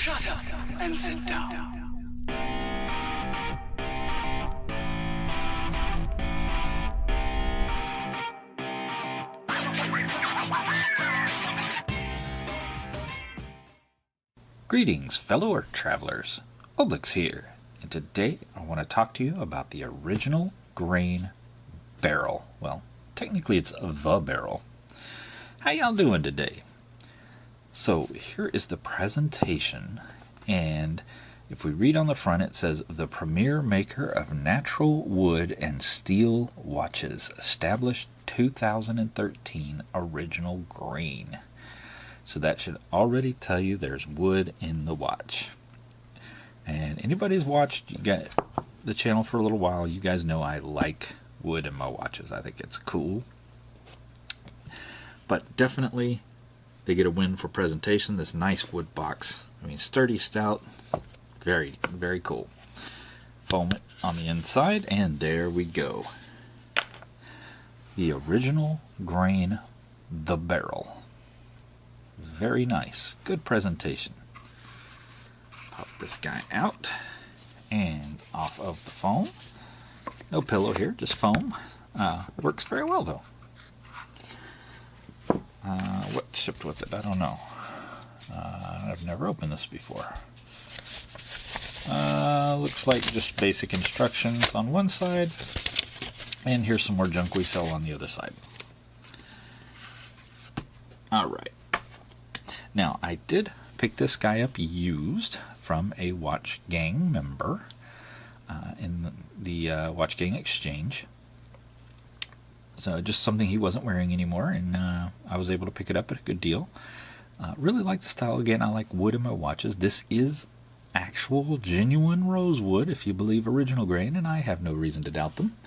Shut up and sit down. Greetings, fellow travelers. Oblix here, and today I want to talk to you about the Original Grain barrel. Well, technically it's the barrel. How y'all doing today? So here is the presentation, and if we read on the front, it says, the premier maker of natural wood and steel watches, established 2013, Original Grain. So that should already tell you there's wood in the watch. And anybody's watched the channel for a little while, you guys know I like wood in my watches. I think it's cool. But definitely they get a win for presentation. This nice wood box. I mean, sturdy, stout. Very, very cool. Foam it on the inside, and there we go. The Original Grain, the barrel. Very nice. Good presentation. Pop this guy out and off of the foam. No pillow here, just foam. Works very well though. What shipped with it? I don't know. I've never opened this before. Looks like just basic instructions on one side, and here's some more junk we sell on the other side. Alright. Now, I did pick this guy up used from a Watch Gang member in the Watch Gang exchange. So just something he wasn't wearing anymore, and I was able to pick it up at a good deal. Really like the style. Again, I like wood in my watches. This is actual, genuine rosewood, if you believe Original Grain, and I have no reason to doubt them.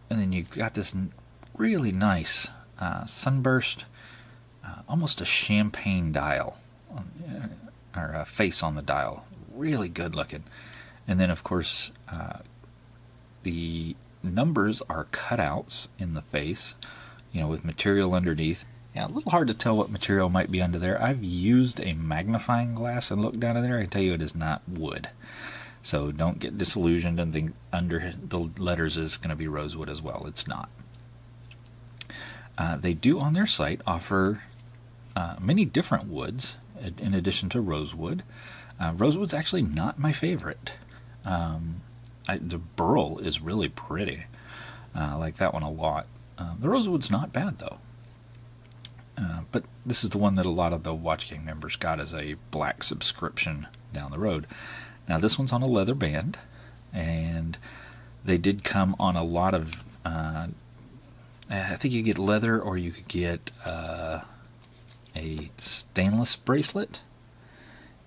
And then you've got this really nice sunburst, almost a champagne dial, or a face on the dial. Really good looking. And then, of course, the numbers are cutouts in the face, with material underneath. Yeah, a little hard to tell what material might be under there. I've used a magnifying glass and looked down in there. I can tell you it is not wood. So don't get disillusioned and think under the letters is going to be rosewood as well. It's not. They do on their site offer many different woods in addition to rosewood. Rosewood's actually not my favorite. The burl is really pretty. I like that one a lot. The rosewood's not bad though. But this is the one that a lot of the Watch Gang members got as a black subscription down the road. Now this one's on a leather band, and they did come on a lot of I think you get leather, or you could get a stainless bracelet.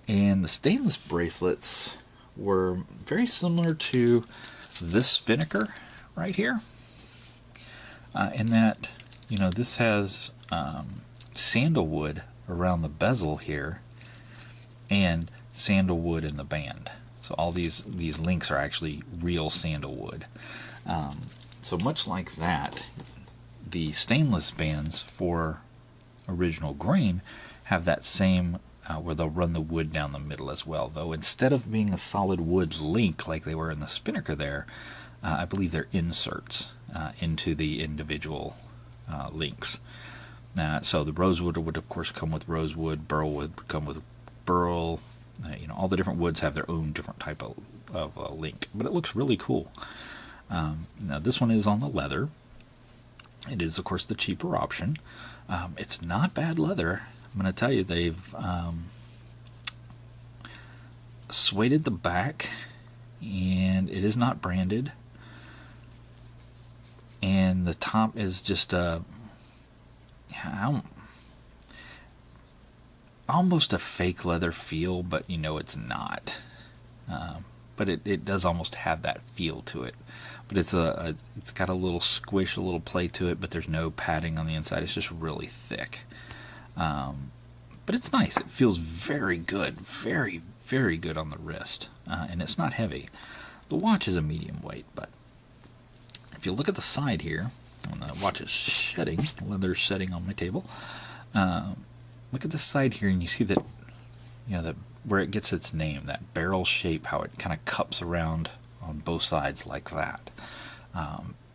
And the stainless bracelets were very similar to this spinnaker right here. In that, this has sandalwood around the bezel here, and sandalwood in the band. So all these links are actually real sandalwood. So much like that, the stainless bands for Original Grain have that same where they'll run the wood down the middle as well, though instead of being a solid wood link like they were in the spinnaker there, I believe they're inserts into the individual links. So the rosewood would of course come with rosewood, burl would come with burl. All the different woods have their own different type of link, but it looks really cool. Now this one is on the leather. It is, of course, the cheaper option. It's not bad leather. I'm going to tell you, they've sueded the back, and it is not branded. And the top is just almost a fake leather feel, but it's not. But it does almost have that feel to it. But it's got a little squish, a little play to it, but there's no padding on the inside. It's just really thick. But it's nice. It feels very good. Very, very good on the wrist. And it's not heavy. The watch is a medium weight, but if you look at the side here, when the watch is shedding, leather shedding on my table, look at the side here, and you see that, the where it gets its name, that barrel shape, how it kind of cups around on both sides like that.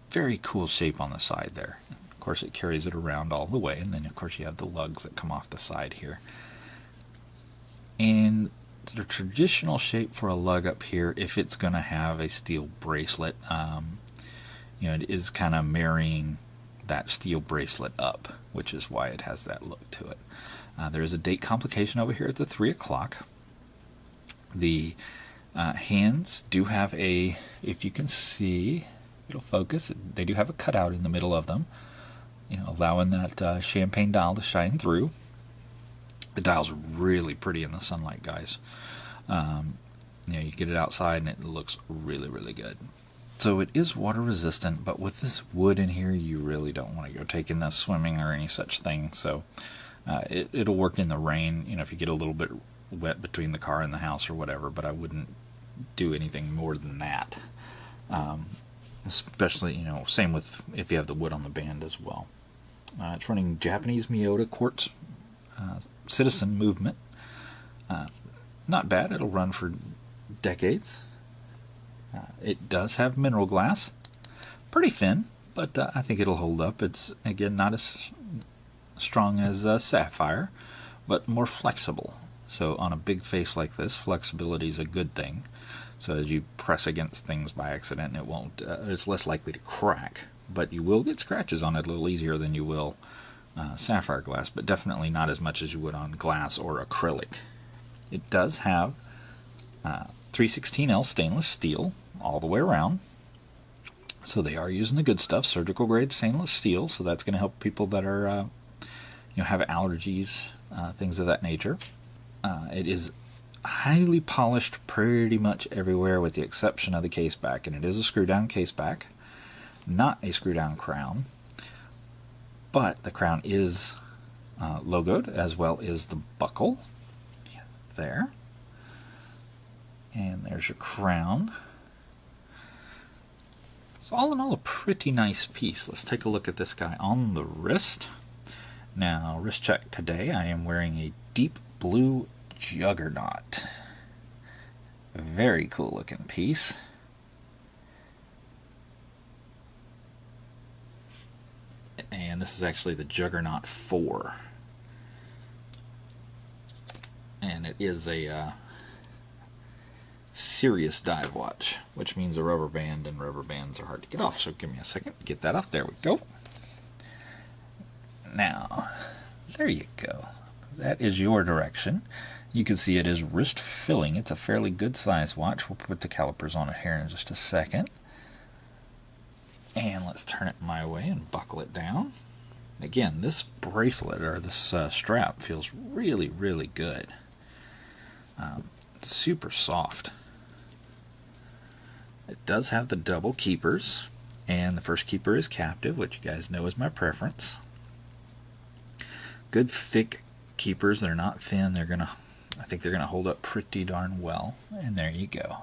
Very cool shape on the side there. Of course, it carries it around all the way, and then of course you have the lugs that come off the side here. And the traditional shape for a lug up here, if it's going to have a steel bracelet, it is kind of marrying that steel bracelet up, which is why it has that look to it. There is a date complication over here at the 3 o'clock. The hands do have a, if you can see, it'll focus, they do have a cutout in the middle of them, allowing that champagne dial to shine through. The dial's really pretty in the sunlight, guys. You get it outside and it looks really, really good. So it is water resistant, but with this wood in here, you really don't want to go taking this swimming or any such thing. So it'll work in the rain, if you get a little bit wet between the car and the house or whatever, but I wouldn't do anything more than that. Especially, same with if you have the wood on the band as well. It's running Japanese Miyota quartz Citizen movement. Not bad. It'll run for decades. It does have mineral glass. Pretty thin, but I think it'll hold up. It's, again, not as strong as sapphire, but more flexible. So on a big face like this, flexibility is a good thing. So as you press against things by accident, it won't. It's less likely to crack, but you will get scratches on it a little easier than you will sapphire glass, but definitely not as much as you would on glass or acrylic. It does have 316L stainless steel all the way around. So they are using the good stuff, surgical grade stainless steel. So that's going to help people that are, have allergies, things of that nature. It is highly polished pretty much everywhere with the exception of the case back, and it is a screw down case back, not a screw down crown. But the crown is logoed, as well as the buckle there. And there's your crown. So all in all, a pretty nice piece. Let's take a look at this guy on the wrist. Now, wrist check today. I am wearing a deep blue Juggernaut. Very cool looking piece. And this is actually the Juggernaut 4. And it is a serious dive watch, which means a rubber band, and rubber bands are hard to get off. So give me a second to get that off. There we go. Now, there you go. That is your direction. You can see it is wrist filling. It's a fairly good size watch. We'll put the calipers on it here in just a second. And let's turn it my way and buckle it down. Again, this bracelet, or this strap, feels really, really good. Super soft. It does have the double keepers, and the first keeper is captive, which you guys know is my preference. Good thick keepers. They're not thin. I think they're gonna hold up pretty darn well. And there you go.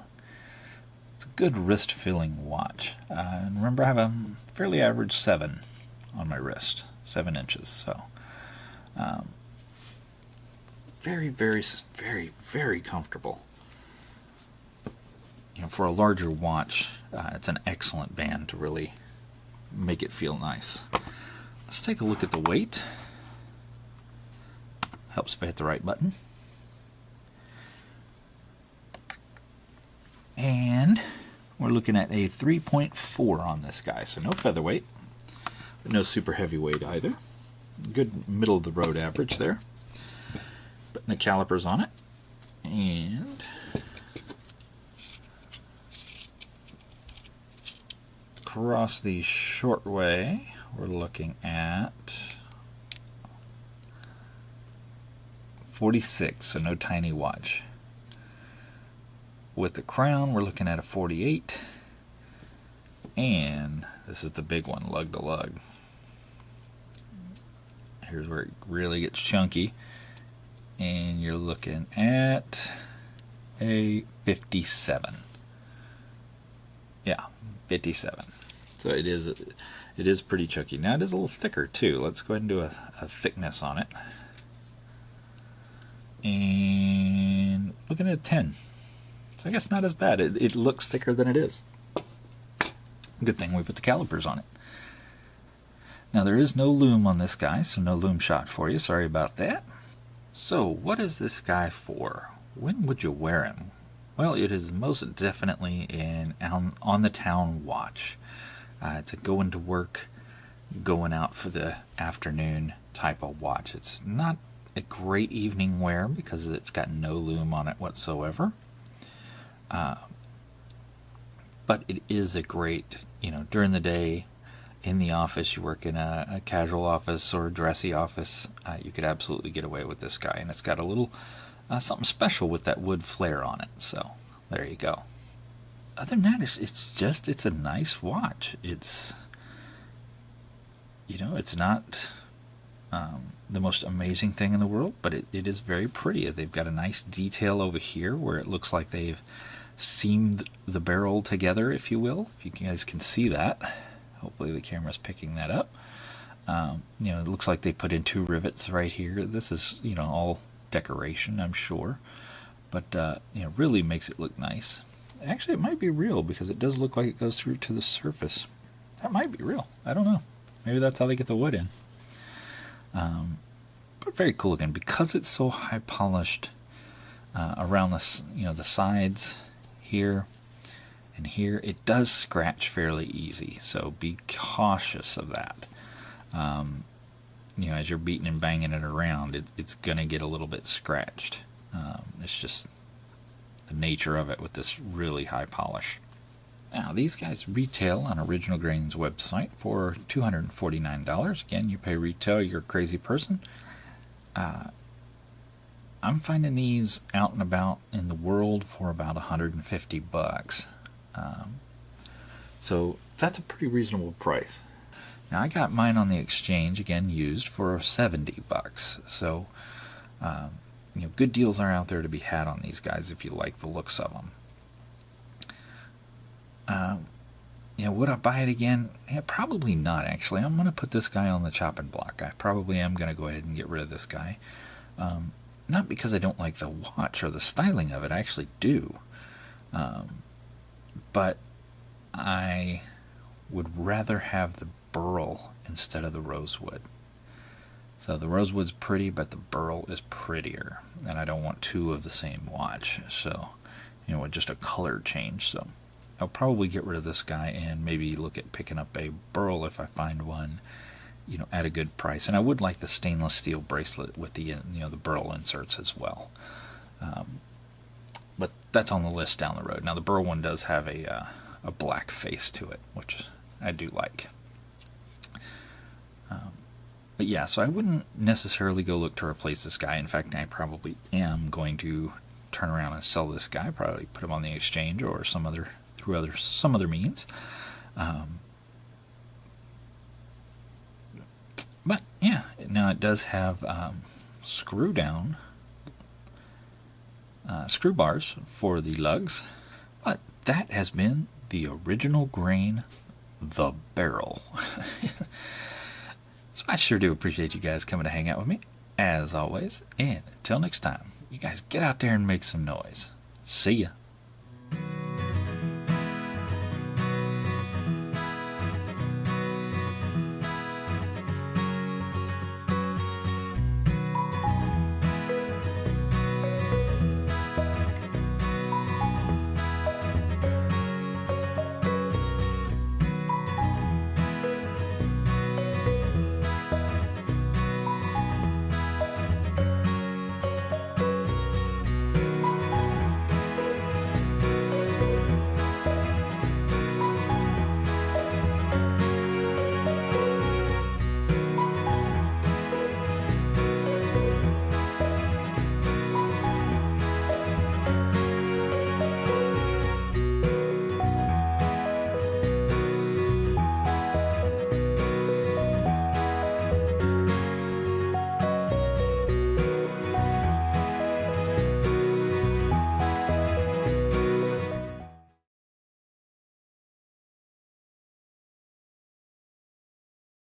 It's a good wrist filling watch. And remember, I have a fairly average 7 on my wrist, 7 inches. So very, very, very, very comfortable. For a larger watch, it's an excellent band to really make it feel nice. Let's take a look at the weight. Helps if I hit the right button. And we're looking at a 3.4 on this guy, so no featherweight, but no super heavyweight either. Good middle of the road average there. Putting the calipers on it, and across the short way, we're looking at 46, so no tiny watch. With the crown, we're looking at a 48, and this is the big one, lug to lug. Here's where it really gets chunky, and you're looking at a 57. Yeah, 57. So it is pretty chunky. Now it is a little thicker too. Let's go ahead and do a thickness on it. And looking at a 10. So I guess not as bad. It looks thicker than it is. Good thing we put the calipers on it. Now there is no loom on this guy, so no loom shot for you. Sorry about that. So what is this guy for? When would you wear him? Well, it is most definitely an on-the-town watch. It's a going to work, going out for the afternoon type of watch. It's not a great evening wear because it's got no loom on it whatsoever. But it is a great, during the day, in the office, you work in a casual office or a dressy office, you could absolutely get away with this guy. And it's got a little something special with that wood flare on it. So there you go. Other than that, it's a nice watch. It's, it's not the most amazing thing in the world, but it is very pretty. They've got a nice detail over here where it looks like they've seamed the barrel together, if you will. If you guys can see that. Hopefully the camera's picking that up. It looks like they put in 2 rivets right here. This is, all decoration, I'm sure. But, really makes it look nice. Actually, it might be real because it does look like it goes through to the surface. That might be real. I don't know. Maybe that's how they get the wood in. But very cool again. Because it's so high polished around the sides here and here, it does scratch fairly easy, so be cautious of that. As you're beating and banging it around, it's going to get a little bit scratched. It's just the nature of it with this really high polish. Now, these guys retail on Original Grain's website for $249. Again, you pay retail, you're a crazy person. I'm finding these out and about in the world for about $150. So that's a pretty reasonable price. Now I got mine on the exchange, again used, for $70. So good deals are out there to be had on these guys if you like the looks of them. Would I buy it again? Yeah, probably not, actually. I'm going to put this guy on the chopping block. I probably am going to go ahead and get rid of this guy. Not because I don't like the watch or the styling of it. I actually do. But I would rather have the burl instead of the rosewood. So the rosewood's pretty, but the burl is prettier. And I don't want 2 of the same watch. So, with just a color change. So I'll probably get rid of this guy and maybe look at picking up a burl if I find one, at a good price. And I would like the stainless steel bracelet with the, the burl inserts as well. But that's on the list down the road. Now the burl one does have a black face to it, which I do like. But yeah, so I wouldn't necessarily go look to replace this guy. In fact, I probably am going to turn around and sell this guy. Probably put him on the exchange or some other means. But yeah, now it does have screw bars for the lugs. But that has been the Original Grain, the barrel. So I sure do appreciate you guys coming to hang out with me, as always. And until next time, you guys get out there and make some noise. See ya.